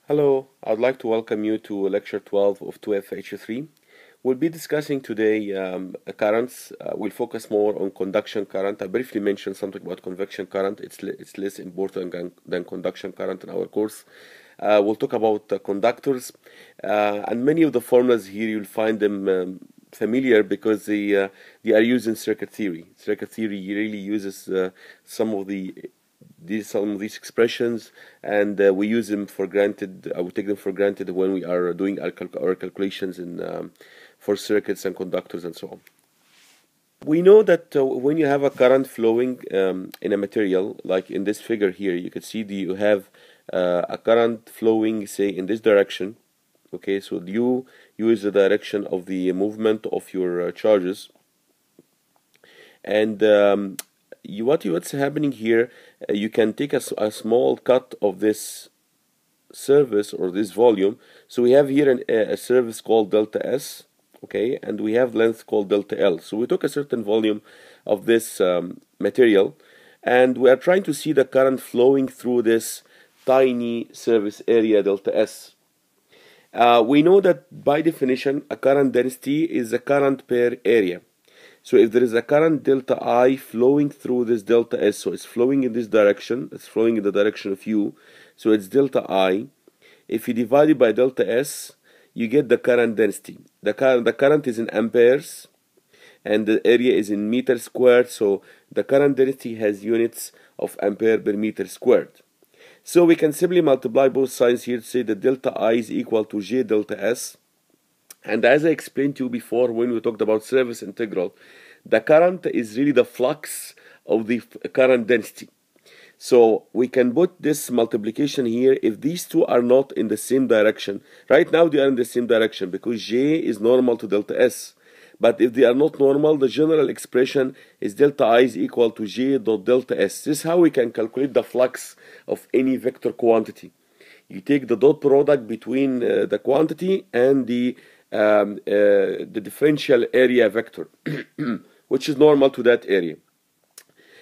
Hello, I'd like to welcome you to lecture 12 of 2FH3. We'll be discussing today currents. We'll focus more on conduction current. I briefly mentioned something about convection current. It's less important than conduction current in our course. We'll talk about conductors, and many of the formulas here you'll find them familiar because they are used in circuit theory. Circuit theory really uses some of these expressions, and we use them for granted. I would take them for granted when we are doing our calculations for circuits and conductors and so on. We know that when you have a current flowing in a material, like in this figure here, you can see you have a current flowing, say, in this direction. Okay, so you use the direction of the movement of your charges, and what's happening here, you can take a small cut of this surface or this volume. So we have here a surface called delta S, okay, and we have length called delta L. So we took a certain volume of this material, and we are trying to see the current flowing through this tiny surface area delta S. We know that by definition a current density is the current per area. So if there is a current delta I flowing through this delta S, so it's flowing in this direction, it's flowing in the direction of U, so it's delta I. If you divide it by delta S, you get the current density. The current is in amperes, and the area is in meters squared, so the current density has units of ampere per meter squared. So we can simply multiply both sides here to say that delta I is equal to J delta S. And as I explained to you before when we talked about surface integral, the current is really the flux of the current density. So we can put this multiplication here if these two are not in the same direction. Right now they are in the same direction because J is normal to delta S. But if they are not normal, the general expression is delta I is equal to J dot delta S. This is how we can calculate the flux of any vector quantity. You take the dot product between the quantity and the differential area vector, which is normal to that area.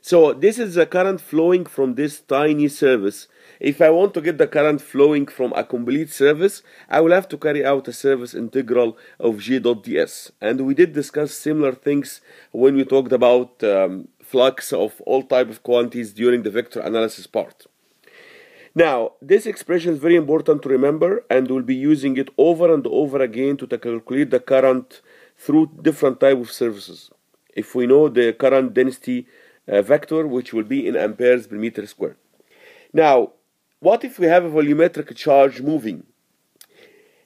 So this is the current flowing from this tiny surface. If I want to get the current flowing from a complete surface, I will have to carry out a surface integral of J dot ds. And we did discuss similar things when we talked about flux of all type of quantities during the vector analysis part. Now, this expression is very important to remember, and we'll be using it over and over again to calculate the current through different type of surfaces. If we know the current density vector, which will be in amperes per meter squared. Now, what if we have a volumetric charge moving?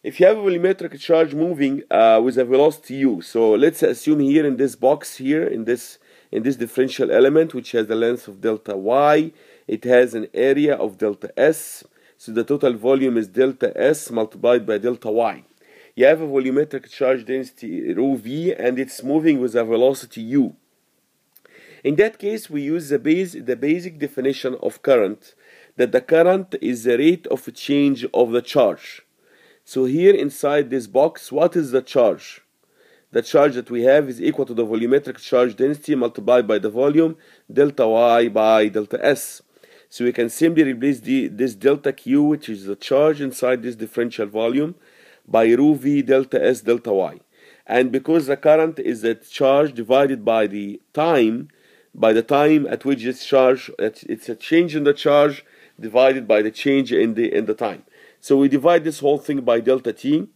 If you have a volumetric charge moving with a velocity u, so let's assume here in this box here, in this differential element, which has the length of delta y, it has an area of delta S, so the total volume is delta S multiplied by delta y. You have a volumetric charge density rho v, and it's moving with a velocity u. In that case, we use the basic definition of current, that the current is the rate of change of the charge. So here inside this box, what is the charge? The charge that we have is equal to the volumetric charge density multiplied by the volume, delta y by delta S. So we can simply replace this delta Q, which is the charge inside this differential volume, by rho v delta S delta y. And because the current is the charge divided by the time at which this charge, it's a change in the charge divided by the change in the time. So we divide this whole thing by delta t.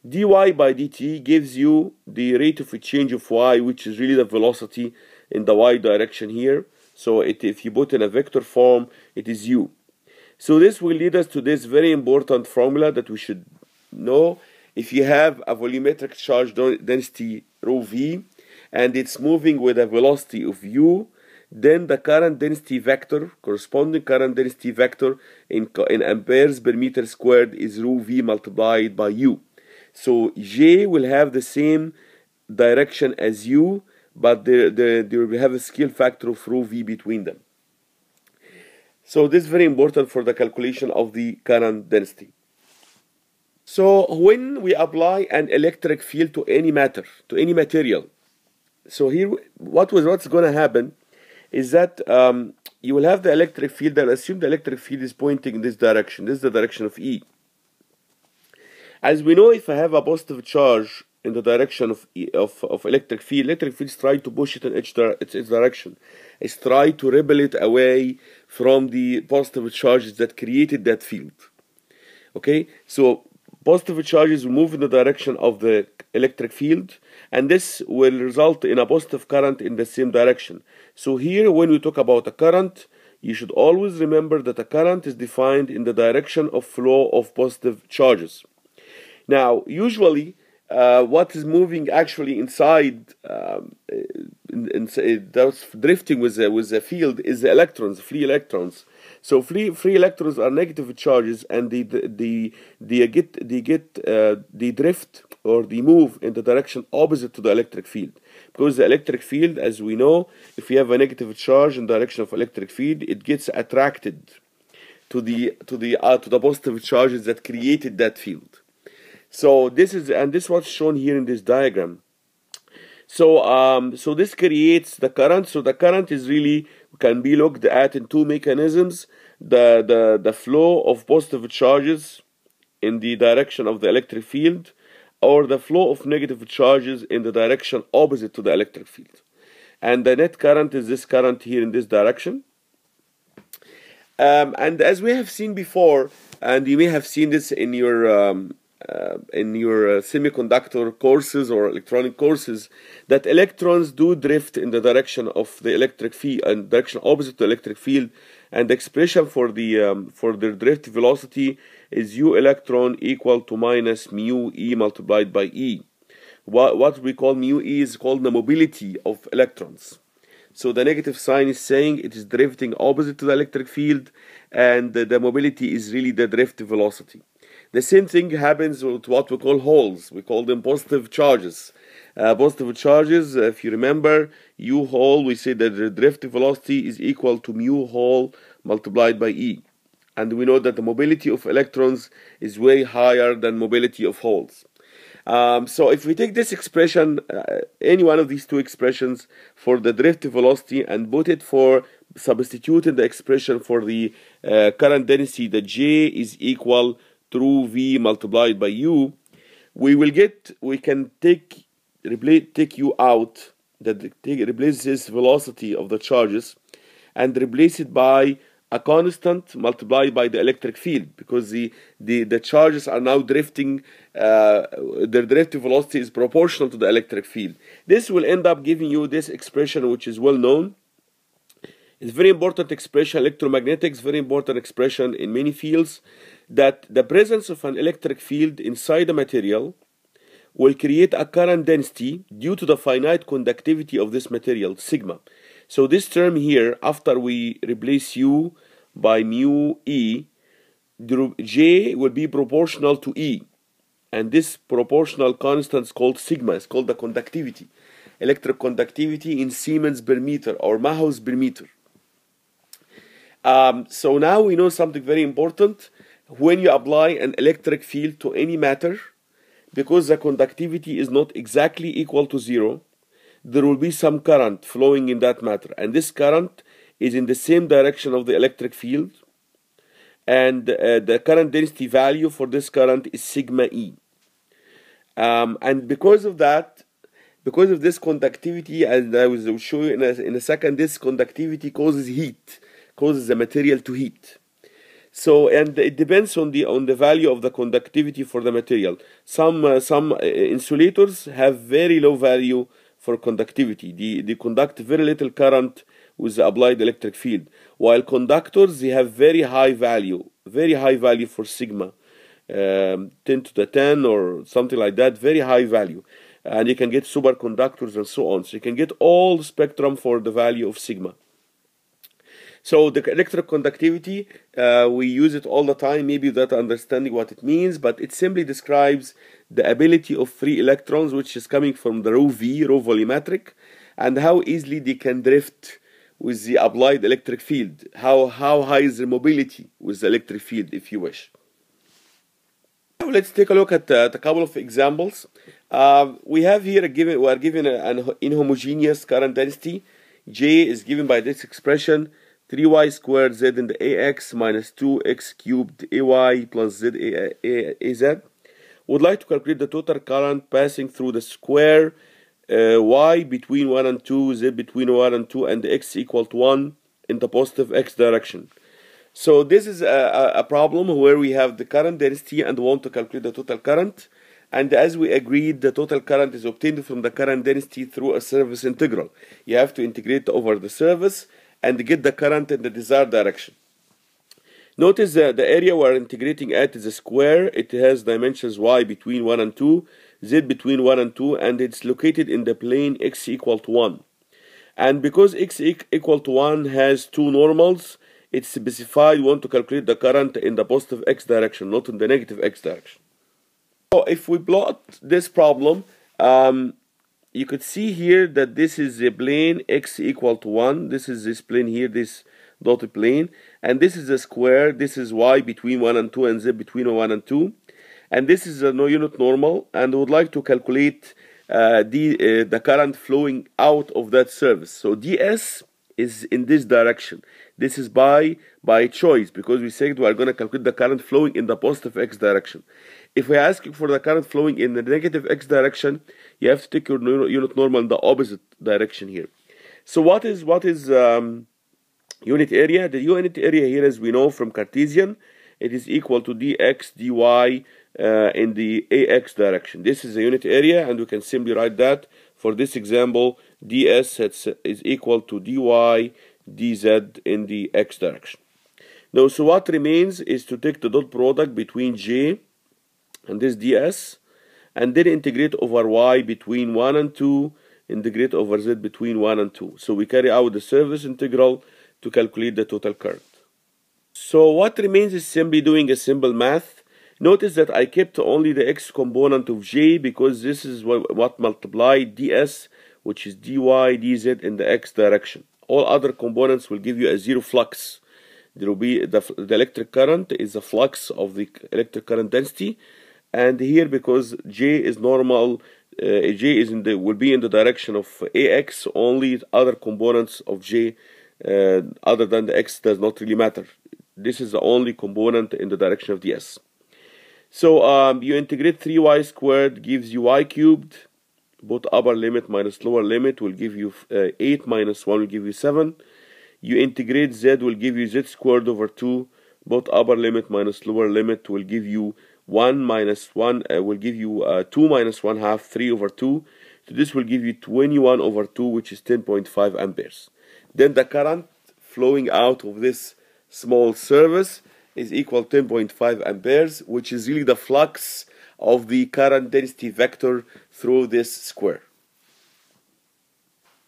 dy by dt gives you the rate of change of y, which is really the velocity in the y direction here. So if you put in a vector form, it is u. So this will lead us to this very important formula that we should know. If you have a volumetric charge density rho v, and it's moving with a velocity of u, then the current density vector, corresponding current density vector in amperes per meter squared is rho v multiplied by u. So J will have the same direction as U, but they will have a scale factor of rho v between them. So this is very important for the calculation of the current density. So when we apply an electric field to any matter, to any material, so here what's going to happen is that you will have the electric field, and assume the electric field is pointing in this direction. This is the direction of E. As we know, if I have a positive charge in the direction of electric fields try to push it in its direction. It's try to repel it away from the positive charges that created that field. Okay, so positive charges will move in the direction of the electric field, and this will result in a positive current in the same direction. So here, when we talk about a current, you should always remember that a current is defined in the direction of flow of positive charges. Now, usually, what is moving actually inside, that's drifting with the field, is the electrons, free electrons. So free electrons are negative charges, and they drift or they move in the direction opposite to the electric field. Because the electric field, as we know, if you have a negative charge in the direction of electric field, it gets attracted to the positive charges that created that field. So this is what's shown here in this diagram. So so this creates the current. So the current is really can be looked at in two mechanisms: the flow of positive charges in the direction of the electric field, or the flow of negative charges in the direction opposite to the electric field. And the net current is this current here in this direction. And as we have seen before, and you may have seen this in your semiconductor courses or electronic courses, that electrons do drift in the direction of the electric field and direction opposite to the electric field, and the expression for their drift velocity is u electron equal to minus mu e multiplied by e. What we call mu e is called the mobility of electrons. So the negative sign is saying it is drifting opposite to the electric field, and the mobility is really the drift velocity. The same thing happens with what we call holes. We call them positive charges. Positive charges, if you remember, u hole, we say that the drift velocity is equal to mu hole multiplied by e. And we know that the mobility of electrons is way higher than mobility of holes. So if we take this expression, any one of these two expressions for the drift velocity, and put it for substituting the expression for the current density, that J is equal through V multiplied by U, we can take U out, replace this velocity of the charges, and replace it by a constant multiplied by the electric field, because the charges are now drifting, their drift velocity is proportional to the electric field. This will end up giving you this expression, which is well known. It's a very important expression. Electromagnetics, very important expression in many fields, that the presence of an electric field inside a material will create a current density due to the finite conductivity of this material, sigma. So this term here, after we replace U by mu E, J will be proportional to E. And this proportional constant is called sigma. It's called the conductivity. Electric conductivity in Siemens per meter or Mahos per meter. So now we know something very important. When you apply an electric field to any matter, because the conductivity is not exactly equal to zero, there will be some current flowing in that matter, and this current is in the same direction of the electric field, and the current density value for this current is sigma E. And because of that, because of this conductivity, and I will show you in a second, this conductivity causes heat, causes the material to heat. So, and it depends on the value of the conductivity for the material. Some insulators have very low value for conductivity. They conduct very little current with the applied electric field, while conductors, they have very high value for sigma, 10 to the 10 or something like that, very high value. And you can get superconductors and so on. So you can get all the spectrum for the value of sigma. So the electric conductivity, we use it all the time, maybe without understanding what it means, but it simply describes the ability of free electrons, which is coming from the rho V, rho volumetric, and how easily they can drift with the applied electric field. How high is the mobility with the electric field, if you wish. Now let's take a look at a couple of examples. We are given an inhomogeneous current density. J is given by this expression, 3y squared z in the ax minus 2x cubed ay plus z az, Would like to calculate the total current passing through the square y between 1 and 2, z between 1 and 2, and x equal to 1 in the positive x direction. So this is a problem where we have the current density and want to calculate the total current. And as we agreed, the total current is obtained from the current density through a surface integral. You have to integrate over the surface and get the current in the desired direction. Notice that the area we're integrating at is a square. It has dimensions y between 1 and 2, z between 1 and 2, and it's located in the plane x equal to 1. And because x equal to 1 has two normals, it's specified we want to calculate the current in the positive x direction, not in the negative x direction. So if we plot this problem, you could see here that this is the plane x equal to 1. This is this plane here, this dotted plane, and this is a square. This is y between 1 and 2 and z between 1 and 2, and this is a no unit normal, and we would like to calculate the current flowing out of that surface. So ds is in this direction. This is by choice, because we said we are going to calculate the current flowing in the positive x direction. If we ask you for the current flowing in the negative x direction, you have to take your unit normal in the opposite direction here. So what is unit area? The unit area here, as we know from Cartesian, it is equal to dx dy in the ax direction. This is the unit area, and we can simply write that for this example, ds is equal to dy dz in the x direction. Now, so what remains is to take the dot product between j and this ds, and then integrate over y between 1 and 2, integrate over z between 1 and 2. So we carry out the surface integral to calculate the total current. So what remains is simply doing a simple math. Notice that I kept only the x component of j, because this is what multiplied ds, which is dy dz in the x direction. All other components will give you a zero flux. There will be the electric current is the flux of the electric current density, and here, because j is normal, j is will be in the direction of ax. Only other components of j other than the x does not really matter. This is the only component in the direction of ds. So you integrate 3y squared gives you y cubed. Both upper limit minus lower limit will give you 8 minus 1 will give you 7. You integrate z will give you z squared over 2. Both upper limit minus lower limit will give you 1 minus 1 will give you 2 minus 1 half, 3 over 2. So this will give you 21 over 2, which is 10.5 amperes. Then the current flowing out of this small surface is equal to 10.5 amperes, which is really the flux of the current density vector through this square.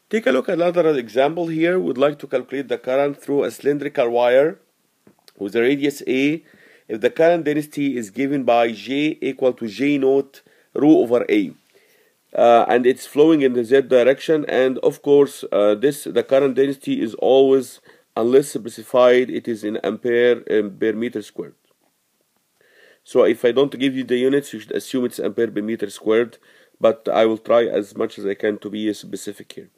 Take a look at another example here. We'd like to calculate the current through a cylindrical wire with a radius a if the current density is given by J equal to J naught rho over A. And it's flowing in the Z direction, and of course the current density is always, unless specified, it is in ampere per meter squared. So if I don't give you the units, you should assume it's ampere per meter squared, but I will try as much as I can to be specific here.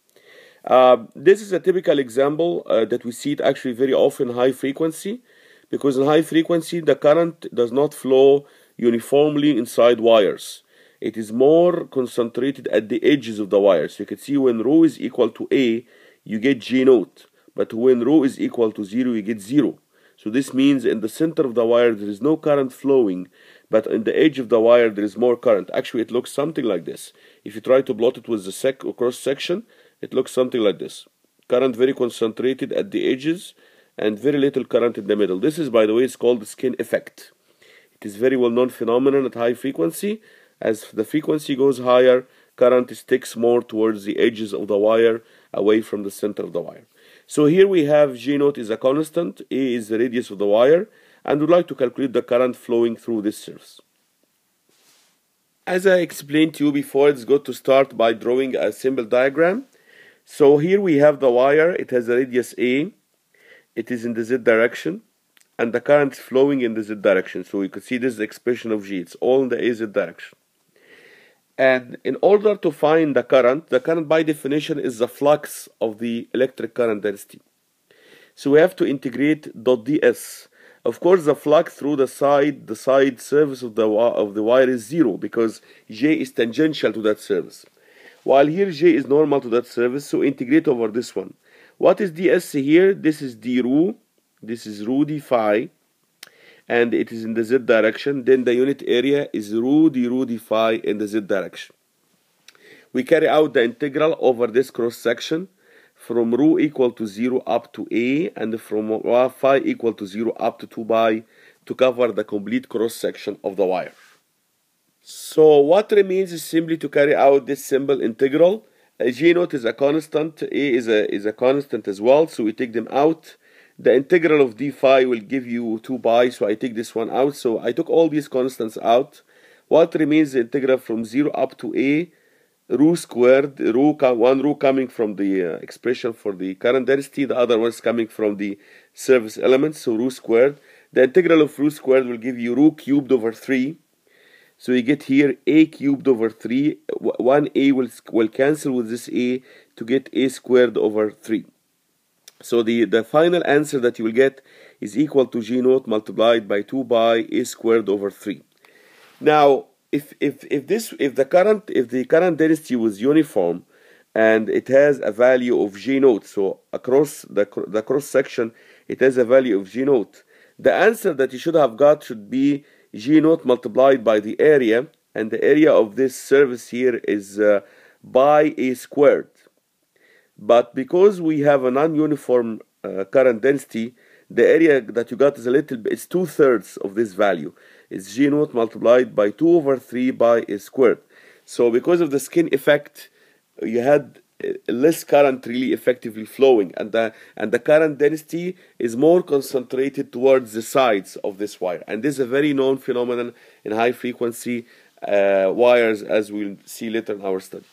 This is a typical example that we see it actually very often high frequency, because in high frequency the current does not flow uniformly inside wires. It is more concentrated at the edges of the wire. So you can see when rho is equal to A, you get J naught, but when rho is equal to 0, you get 0. So this means in the center of the wire there is no current flowing, but in the edge of the wire there is more current. Actually, it looks something like this. If you try to plot it with the cross section, it looks something like this. Current very concentrated at the edges and very little current in the middle. This is, by the way, it's called the skin effect. It is very well known phenomenon at high frequency. As the frequency goes higher, current sticks more towards the edges of the wire, away from the center of the wire. So here we have J naught is a constant, A is the radius of the wire, and we'd like to calculate the current flowing through this surface. As I explained to you before, it's good to start by drawing a simple diagram. So here we have the wire, it has a radius A, it is in the Z direction, and the current is flowing in the Z direction. So you can see this is the expression of G, it's all in the AZ direction. And in order to find the current by definition is the flux of the electric current density. So we have to integrate dot ds of course the flux through the side surface of the wire is 0 because J is tangential to that surface. While here J is normal to that surface, so integrate over this one. What is ds here? This is d rho, this is rho d phi, and it is in the z direction. Then the unit area is rho d phi in the z direction. We carry out the integral over this cross section from rho equal to 0 up to a, and from phi equal to 0 up to 2 pi to cover the complete cross section of the wire. So what remains is simply to carry out this simple integral. G naught is a constant, A is a constant as well, so we take them out. The integral of d phi will give you 2 pi, so I take this one out. So I took all these constants out. What remains is the integral from 0 up to a, rho squared, one rho coming from the expression for the current density, the other one is coming from the surface element, so rho squared. The integral of rho squared will give you rho cubed over 3. So you get here a cubed over 3. One a will cancel with this a to get a squared over 3. So the final answer that you will get is equal to G naught multiplied by 2 pi a squared over 3. Now, if the current density was uniform and it has a value of G naught, so across the cross section it has a value of G naught, the answer that you should have got should be G naught multiplied by the area, and the area of this surface here is pi a squared. But because we have a non-uniform current density, the area that you got is a little bit, it's 2/3 of this value. It's G naught multiplied by 2 over 3 pi a squared. So because of the skin effect, you had less current really effectively flowing, and the current density is more concentrated towards the sides of this wire. And this is a very known phenomenon in high frequency wires, as we'll see later in our study.